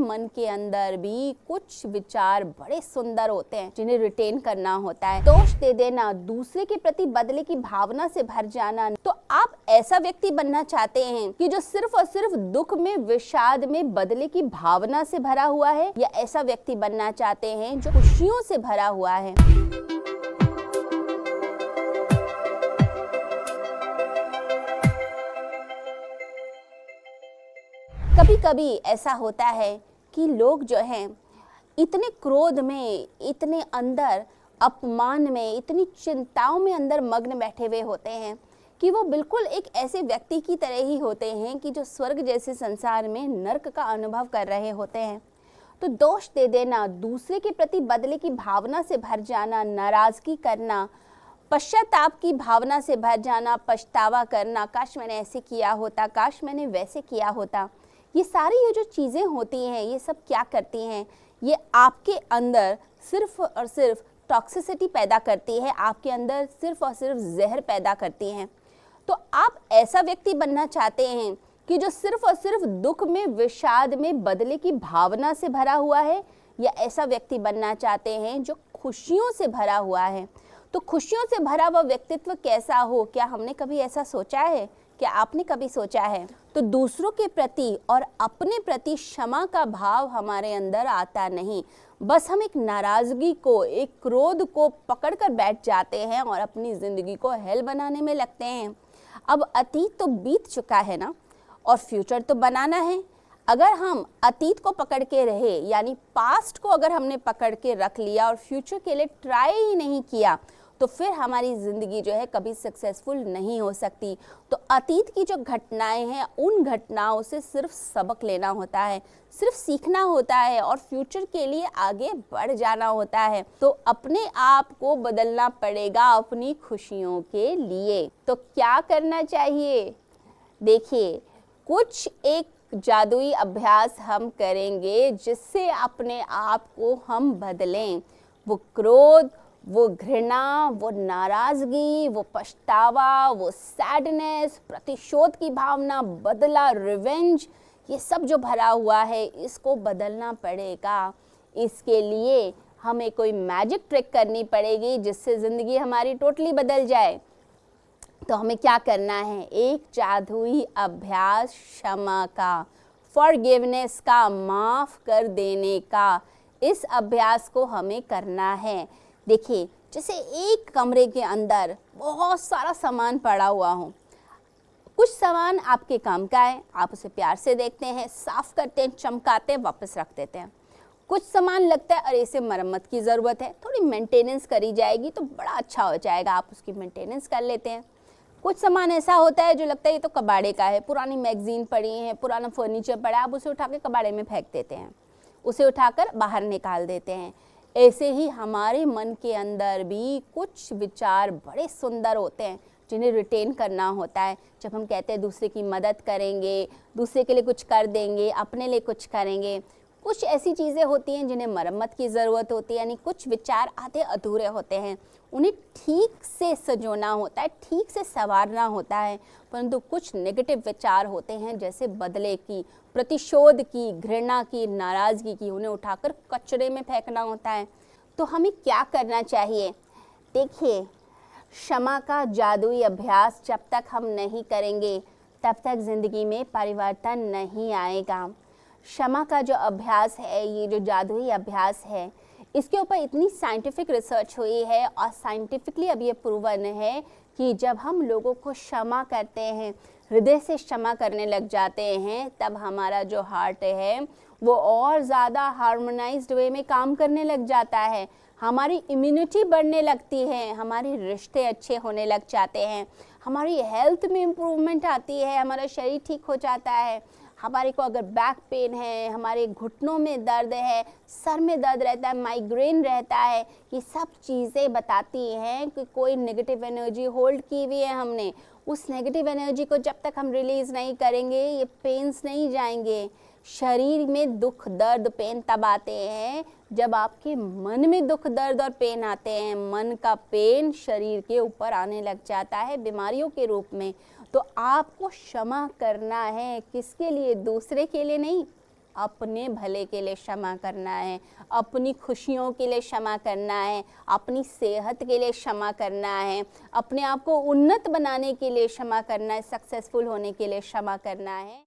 मन के अंदर भी कुछ विचार बड़े सुंदर होते हैं जिन्हें रिटेन करना होता है। दोष दे देना, दूसरे के प्रति बदले की भावना से भर जाना। तो आप ऐसा व्यक्ति बनना चाहते हैं कि जो सिर्फ और सिर्फ दुख में, विषाद में बदले की भावना से भरा हुआ है, या ऐसा व्यक्ति बनना चाहते हैं जो खुशियों से भरा हुआ है? कभी कभी ऐसा होता है कि लोग जो हैं इतने क्रोध में, इतने अंदर अपमान में, इतनी चिंताओं में अंदर मग्न बैठे हुए होते हैं कि वो बिल्कुल एक ऐसे व्यक्ति की तरह ही होते हैं कि जो स्वर्ग जैसे संसार में नर्क का अनुभव कर रहे होते हैं। तो दोष दे देना, दूसरे के प्रति बदले की भावना से भर जाना, नाराजगी करना, पश्चाताप की भावना से भर जाना, पछतावा करना, काश मैंने ऐसे किया होता, काश मैंने वैसे किया होता। ये सारी ये जो चीज़ें होती हैं, ये सब क्या करती हैं? ये आपके अंदर सिर्फ और सिर्फ टॉक्सिसिटी पैदा करती है, आपके अंदर सिर्फ और सिर्फ जहर पैदा करती हैं। तो आप ऐसा व्यक्ति बनना चाहते हैं कि जो सिर्फ और सिर्फ दुख में, विषाद में बदले की भावना से भरा हुआ है, या ऐसा व्यक्ति बनना चाहते हैं जो खुशियों से भरा हुआ है? तो खुशियों से भरा हुआ व्यक्तित्व कैसा हो, क्या हमने कभी ऐसा सोचा है? क्या आपने कभी सोचा है? तो दूसरों के प्रति और अपने प्रति क्षमा का भाव हमारे अंदर आता नहीं। बस हम एक नाराजगी को, एक क्रोध को पकड़ कर बैठ जाते हैं और अपनी जिंदगी को हेल बनाने में लगते हैं। अब अतीत तो बीत चुका है ना, और फ्यूचर तो बनाना है। अगर हम अतीत को पकड़ के रहे, यानी पास्ट को अगर हमने पकड़ के रख लिया और फ्यूचर के लिए ट्राई ही नहीं किया, तो फिर हमारी ज़िंदगी जो है कभी सक्सेसफुल नहीं हो सकती। तो अतीत की जो घटनाएं हैं, उन घटनाओं से सिर्फ सबक लेना होता है, सिर्फ सीखना होता है और फ्यूचर के लिए आगे बढ़ जाना होता है। तो अपने आप को बदलना पड़ेगा अपनी खुशियों के लिए। तो क्या करना चाहिए? देखिए, कुछ एक जादुई अभ्यास हम करेंगे जिससे अपने आप को हम बदलें। वो क्रोध, वो घृणा, वो नाराज़गी, वो पछतावा, वो सैडनेस, प्रतिशोध की भावना, बदला, रिवेंज, ये सब जो भरा हुआ है, इसको बदलना पड़ेगा। इसके लिए हमें कोई मैजिक ट्रिक करनी पड़ेगी जिससे ज़िंदगी हमारी टोटली बदल जाए। तो हमें क्या करना है? एक जादुई अभ्यास क्षमा का, फॉरगिवनेस का, माफ़ कर देने का। इस अभ्यास को हमें करना है। देखिए, जैसे एक कमरे के अंदर बहुत सारा सामान पड़ा हुआ हो। कुछ सामान आपके काम का है, आप उसे प्यार से देखते हैं, साफ करते हैं, चमकाते हैं, वापस रख देते हैं। कुछ सामान लगता है अरे इसे मरम्मत की ज़रूरत है, थोड़ी मेंटेनेंस करी जाएगी तो बड़ा अच्छा हो जाएगा, आप उसकी मेंटेनेंस कर लेते हैं। कुछ सामान ऐसा होता है जो लगता है ये तो कबाड़े का है, पुरानी मैगज़ीन पड़ी है, पुराना फर्नीचर पड़ा है, आप उसे उठा के कबाड़े में फेंक देते हैं, उसे उठाकर बाहर निकाल देते हैं। ऐसे ही हमारे मन के अंदर भी कुछ विचार बड़े सुंदर होते हैं जिन्हें रिटेन करना होता है। जब हम कहते हैं दूसरे की मदद करेंगे, दूसरे के लिए कुछ कर देंगे, अपने लिए कुछ करेंगे, कुछ ऐसी चीज़ें होती हैं जिन्हें मरम्मत की ज़रूरत होती है, यानी कुछ विचार आधे अधूरे होते हैं, उन्हें ठीक से सजोना होता है, ठीक से संवारना होता है। परंतु कुछ नेगेटिव विचार होते हैं जैसे बदले की, प्रतिशोध की, घृणा की, नाराज़गी की, उन्हें उठाकर कचरे में फेंकना होता है। तो हमें क्या करना चाहिए? देखिए, क्षमा का जादुई अभ्यास जब तक हम नहीं करेंगे तब तक ज़िंदगी में परिवर्तन नहीं आएगा। क्षमा का जो अभ्यास है, ये जो जादुई अभ्यास है, इसके ऊपर इतनी साइंटिफिक रिसर्च हुई है और साइंटिफिकली अब ये प्रूवन है कि जब हम लोगों को क्षमा करते हैं, हृदय से क्षमा करने लग जाते हैं, तब हमारा जो हार्ट है वो और ज़्यादा हार्मोनाइज्ड वे में काम करने लग जाता है, हमारी इम्यूनिटी बढ़ने लगती है, हमारे रिश्ते अच्छे होने लग जाते हैं, हमारी हेल्थ में इम्प्रूवमेंट आती है, हमारा शरीर ठीक हो जाता है। हमारे को अगर बैक पेन है, हमारे घुटनों में दर्द है, सर में दर्द रहता है, माइग्रेन रहता है, ये सब चीज़ें बताती हैं कि कोई नेगेटिव एनर्जी होल्ड की हुई है हमने। उस नेगेटिव एनर्जी को जब तक हम रिलीज़ नहीं करेंगे, ये पेन्स नहीं जाएंगे। शरीर में दुख, दर्द, पेन तब आते हैं जब आपके मन में दुख, दर्द और पेन आते हैं। मन का पेन शरीर के ऊपर आने लग जाता है बीमारियों के रूप में। तो आपको क्षमा करना है, किसके लिए? दूसरे के लिए नहीं, अपने भले के लिए क्षमा करना है, अपनी खुशियों के लिए क्षमा करना है, अपनी सेहत के लिए क्षमा करना है, अपने आप को उन्नत बनाने के लिए क्षमा करना है, सक्सेसफुल होने के लिए क्षमा करना है।